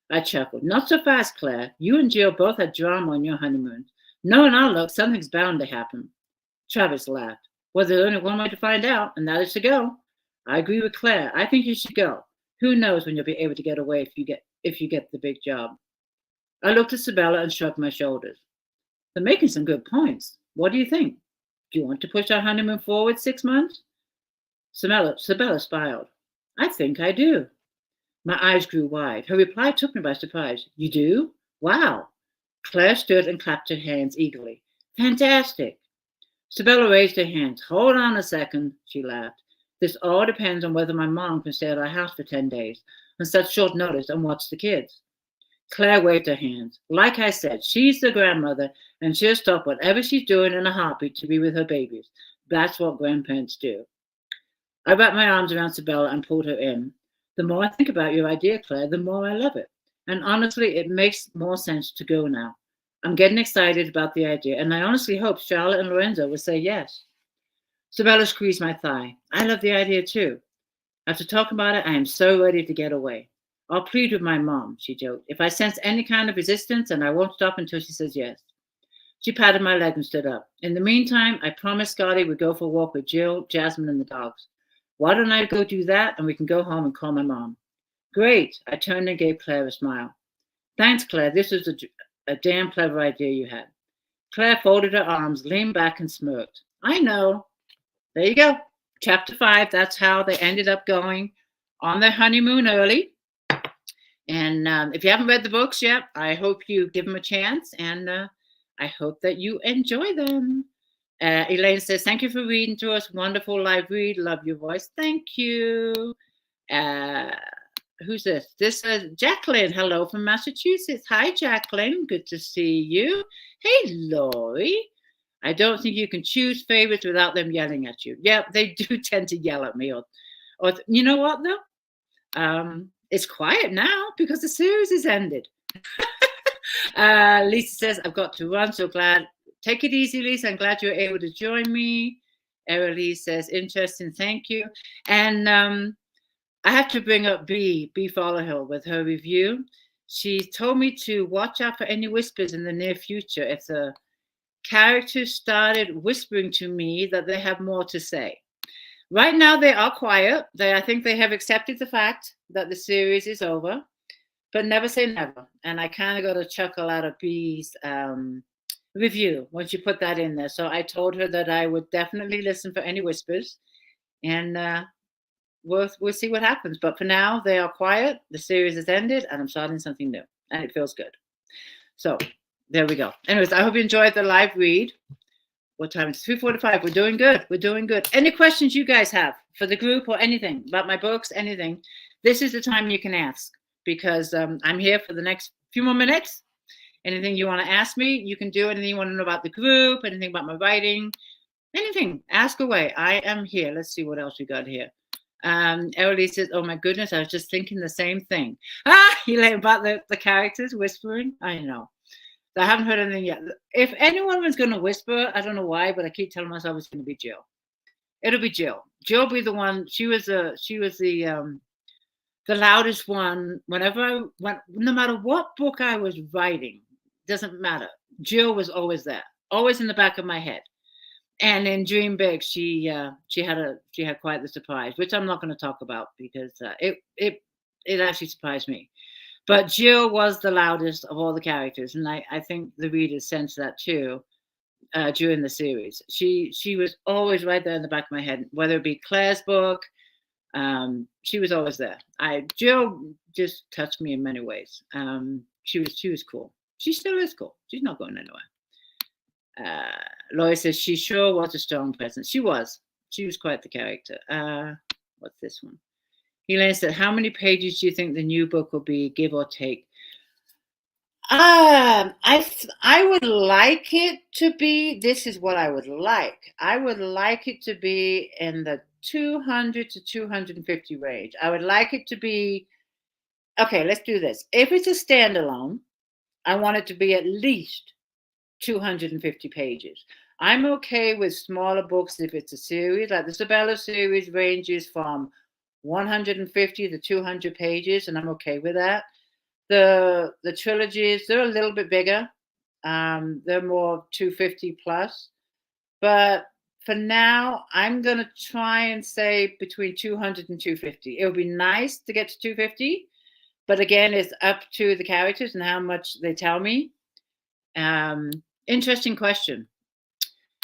I chuckled. Not so fast, Claire. You and Jill both had drama on your honeymoon. Knowing our luck, something's bound to happen. Travis laughed. Well, there's only one way to find out, and that is to go. I agree with Claire. I think you should go. Who knows when you'll be able to get away if you get the big job. I looked at Sabella and shrugged my shoulders. They're making some good points. What do you think? Do you want to push our honeymoon forward 6 months? Sabella smiled. I think I do. My eyes grew wide. Her reply took me by surprise. You do? Wow. Claire stood and clapped her hands eagerly. Fantastic. Sabella raised her hands. Hold on a second, she laughed. This all depends on whether my mom can stay at our house for 10 days on such short notice and watch the kids. Claire waved her hands. Like I said, she's the grandmother, and she'll stop whatever she's doing in a heartbeat to be with her babies. That's what grandparents do. I wrapped my arms around Sabella and pulled her in. The more I think about your idea, Claire, the more I love it. And honestly, it makes more sense to go now. I'm getting excited about the idea, and I honestly hope Charlotte and Lorenzo will say yes. Sabella squeezed my thigh. I love the idea too. After talking about it, I am so ready to get away. I'll plead with my mom, she joked. If I sense any kind of resistance, and I won't stop until she says yes. She patted my leg and stood up. In the meantime, I promised Scotty we'd go for a walk with Jill, Jasmine, and the dogs. Why don't I go do that, and we can go home and call my mom? Great. I turned and gave Claire a smile. Thanks, Claire. This was a damn clever idea you had. Claire folded her arms, leaned back, and smirked. I know. There you go. Chapter 5. That's how they ended up going on their honeymoon early. And if you haven't read the books yet, I hope you give them a chance, and I hope that you enjoy them. Elaine says, thank you for reading to us. Wonderful live read. Love your voice. Thank you. Who's this? This is Jacqueline. Hello from Massachusetts. Hi, Jacqueline. Good to see you. Hey, Lori. I don't think you can choose favorites without them yelling at you. Yeah, they do tend to yell at me. Or you know what, though? It's quiet now because the series is ended. Lisa says, I've got to run. So glad. Take it easy, Lisa. I'm glad you're able to join me. Erily says, interesting. Thank you. And I have to bring up B Followill with her review. She told me to watch out for any whispers in the near future if the characters started whispering to me that they have more to say. Right now, they are quiet. I think they have accepted the fact that the series is over, but never say never. And I kind of got a chuckle out of B's review once you put that in there. So I told her that I would definitely listen for any whispers, and we'll see what happens. But for now, they are quiet. The series has ended, and I'm starting something new, and it feels good. So there we go. Anyways, I hope you enjoyed the live read. What time is it? 3:45. We're doing good. We're doing good. Any questions you guys have for the group or anything about my books, anything, this is the time you can ask, because I'm here for the next few more minutes. Anything you want to ask me, you can do. Anything you want to know about the group, anything about my writing, anything, ask away. I am here. Let's see what else we got here. Emily says, oh my goodness, I was just thinking the same thing. Elaine, about the characters whispering. I know. I haven't heard anything yet. If anyone was going to whisper, I don't know why, but I keep telling myself it's going to be Jill. It'll be Jill. Jill will be the one. She was the the loudest one, whenever I went, no matter what book I was writing, doesn't matter. Jill was always there, always in the back of my head. And in Dream Big, she had quite the surprise, which I'm not going to talk about because it actually surprised me. But Jill was the loudest of all the characters, and I think the readers sensed that too during the series. She was always right there in the back of my head, whether it be Claire's book. She was always there. Jill just touched me in many ways. She was cool. She still is cool. She's not going anywhere. Laurie says she sure was a strong presence. She was quite the character. What's this one? Elaine said, how many pages do you think the new book will be, give or take? I would like it to be, this is what I would like. I would like it to be in the 200 to 250 range. I would like it to be, okay, let's do this. If it's a standalone, I want it to be at least 250 pages. I'm okay with smaller books if it's a series. Like the Sabella series ranges from 150 to 200 pages, and I'm okay with that. The trilogies, they're a little bit bigger. They're more 250 plus. But for now, I'm going to try and say between 200 and 250. It would be nice to get to 250. But again, it's up to the characters and how much they tell me. Interesting question.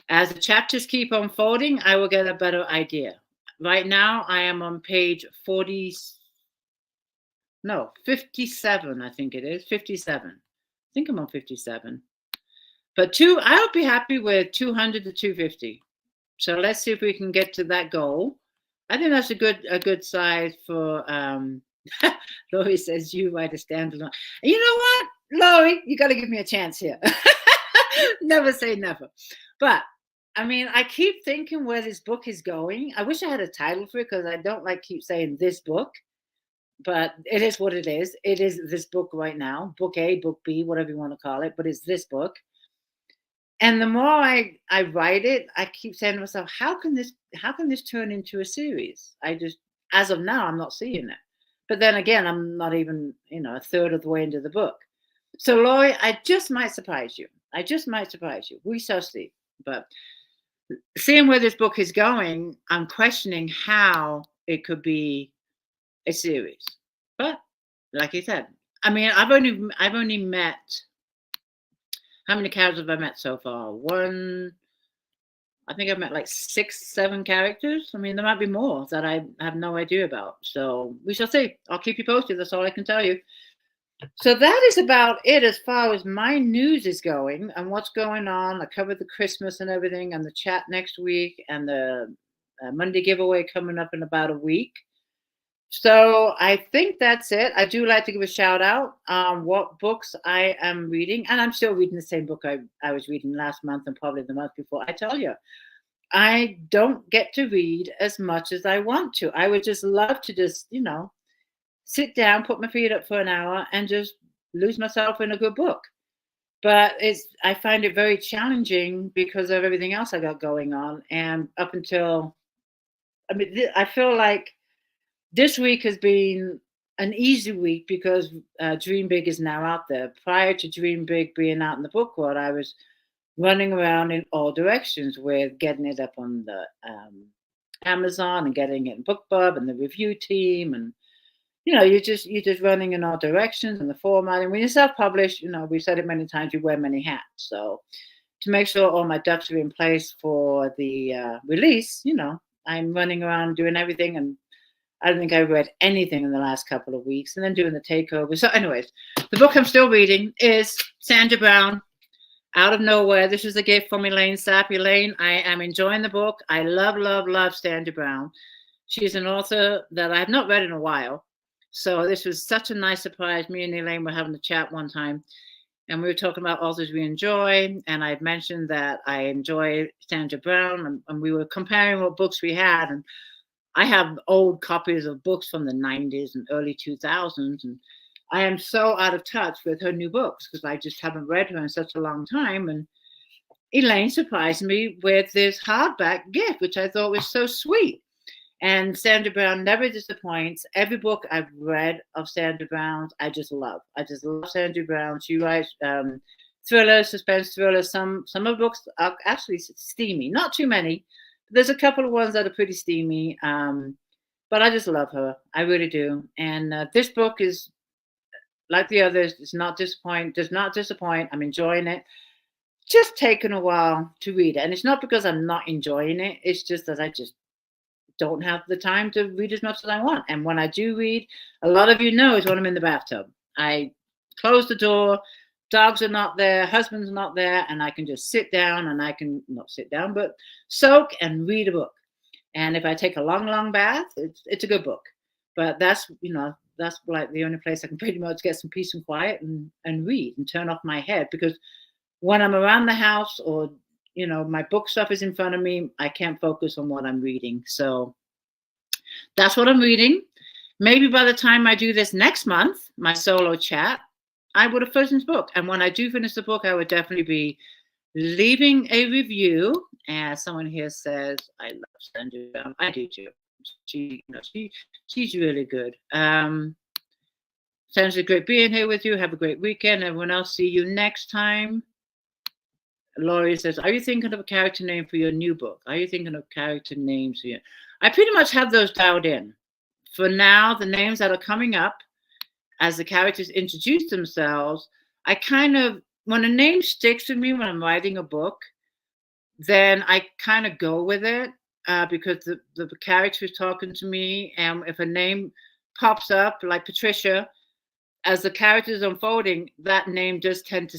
As the chapters keep unfolding, I will get a better idea. Right now, I am on page 57, I think it is. 57. I think I'm on 57. But I would be happy with 200 to 250. So let's see if we can get to that goal. I think that's a good size for Laurie says you write a standalone. You know what, Laurie, you got to give me a chance here. Never say never. But I mean, I keep thinking where this book is going. I wish I had a title for it because I don't like keep saying this book. But it is what it is. It is this book right now. Book A, book B, whatever you want to call it. But it's this book. And the more I write it, I keep saying to myself, how can this turn into a series? As of now, I'm not seeing it. But then again, I'm not even, a third of the way into the book. So, Laurie, I just might surprise you. We shall see. But seeing where this book is going, I'm questioning how it could be a series. But like I said, I mean, I've only met, how many characters have I met so far? I think I've met like 6, 7 characters. I mean, there might be more that I have no idea about. So we shall see. I'll keep you posted. That's all I can tell you. So that is about it as far as my news is going and what's going on. I covered the Christmas and everything and the chat next week and the Monday giveaway coming up in about a week. So I think that's it. I do like to give a shout out on what books I am reading. And I'm still reading the same book I was reading last month and probably the month before. I tell you, I don't get to read as much as I want to. I would just love to just, sit down, put my feet up for an hour and just lose myself in a good book. But I find it very challenging because of everything else I got going on. And up until, I feel like this week has been an easy week because Dream Big is now out there. Prior to Dream Big being out in the book world, I was running around in all directions with getting it up on the Amazon and getting it in BookBub and the review team. And, you're just running in all directions and the formatting. When you self-publish, we've said it many times, you wear many hats. So to make sure all my ducks are in place for the release, I'm running around doing everything, and I don't think I read anything in the last couple of weeks, and then doing the takeover. So anyways, the book I'm still reading is Sandra Brown, Out of Nowhere. This is a gift from Elaine Sapp. Elaine, I am enjoying the book. I love, love, love Sandra Brown. She's an author that I have not read in a while. So this was such a nice surprise. Me and Elaine were having a chat one time, and we were talking about authors we enjoy. And I had mentioned that I enjoy Sandra Brown, and we were comparing what books we had. And I have old copies of books from the 90s and early 2000s, and I am so out of touch with her new books because I just haven't read her in such a long time. And Elaine surprised me with this hardback gift, which I thought was so sweet. And Sandra Brown never disappoints. Every book I've read of Sandra Brown's, I just love. I just love Sandra Brown. She writes thrillers, suspense thrillers. Some of the books are actually steamy. Not too many. There's a couple of ones that are pretty steamy. But I just love her. I really do. And this book is like the others. It's not disappoint. Does not disappoint. I'm enjoying it. Just taken a while to read it, and it's not because I'm not enjoying it. It's just that I just don't have the time to read as much as I want. And when I do read, a lot of you know is when I'm in the bathtub. I close the door, dogs are not there, husband's not there, and I can just sit down and I can not sit down, but soak and read a book. And if I take a long, long bath, it's a good book. But that's that's like the only place I can pretty much get some peace and quiet and read and turn off my head, because when I'm around the house or my book stuff is in front of me, I can't focus on what I'm reading. So that's what I'm reading. Maybe by the time I do this next month, my solo chat, I would have finished the book. And when I do finish the book, I would definitely be leaving a review. As someone here says, I love Sandra Brown. I do too. She's really good. Sounds great being here with you. Have a great weekend. Everyone else, see you next time. Laurie says, are you thinking of a character name for your new book? Are you thinking of character names for you? I pretty much have those dialed in. For now, the names that are coming up as the characters introduce themselves, I kind of, when a name sticks with me when I'm writing a book, then I kind of go with it because the character is talking to me. And if a name pops up, like Patricia, as the character is unfolding, that name does tend to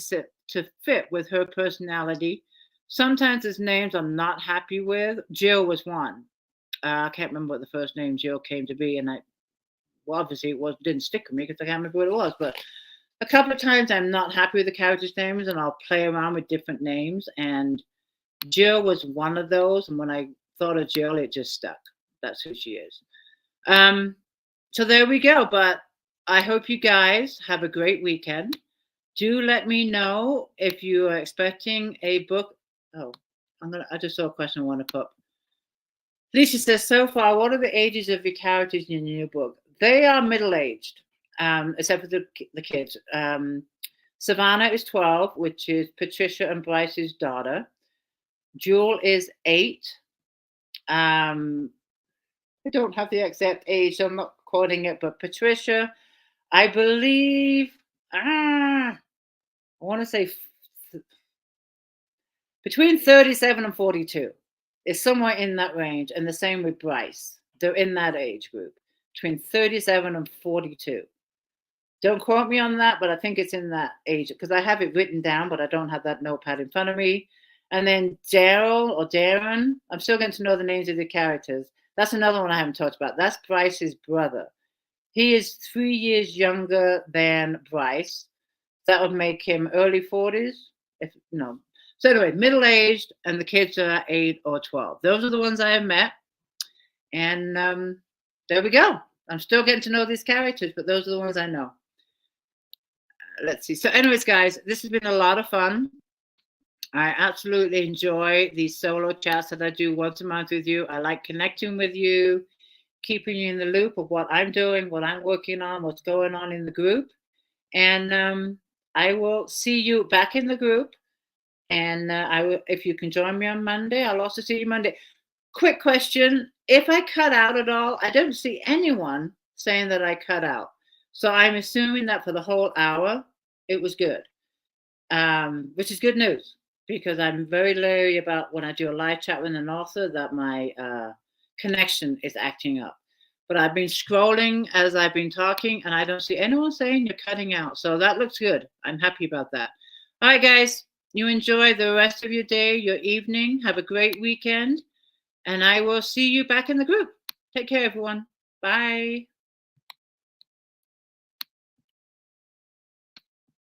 fit with her personality. Sometimes there's names I'm not happy with. Jill was one. I can't remember what the first name Jill came to be, and obviously it didn't stick with me because I can't remember what it was. But a couple of times I'm not happy with the characters' names, and I'll play around with different names. And Jill was one of those. And when I thought of Jill, it just stuck. That's who she is. So there we go. But I hope you guys have a great weekend. Do let me know if you are expecting a book. Oh, I just saw a question I want to put. Lisa says, so far, what are the ages of your characters in your new book? They are middle-aged, except for the kids. Savannah is 12, which is Patricia and Bryce's daughter. Jewel is 8. I don't have the exact age, so I'm not quoting it, but Patricia, I believe, I want to say between 37 and 42. It's somewhere in that range. And the same with Bryce. They're in that age group, between 37 and 42. Don't quote me on that, but I think it's in that age because I have it written down, but I don't have that notepad in front of me. And then Daryl or Darren, I'm still getting to know the names of the characters. That's another one I haven't talked about. That's Bryce's brother. He is 3 years younger than Bryce. That would make him early 40s. So anyway, middle-aged, and the kids are 8 or 12. Those are the ones I have met. And there we go. I'm still getting to know these characters, but those are the ones I know. Let's see. So anyways, guys, this has been a lot of fun. I absolutely enjoy these solo chats that I do once a month with you. I like connecting with you, keeping you in the loop of what I'm doing, what I'm working on, what's going on in the group. And I will see you back in the group. And if you can join me on Monday, I'll also see you Monday. Quick question. If I cut out at all, I don't see anyone saying that I cut out. So I'm assuming that for the whole hour, it was good, which is good news because I'm very leery about when I do a live chat with an author that my connection is acting up. But I've been scrolling as I've been talking, and I don't see anyone saying you're cutting out. So that looks good. I'm happy about that. All right, guys. You enjoy the rest of your day, your evening. Have a great weekend. And I will see you back in the group. Take care, everyone. Bye.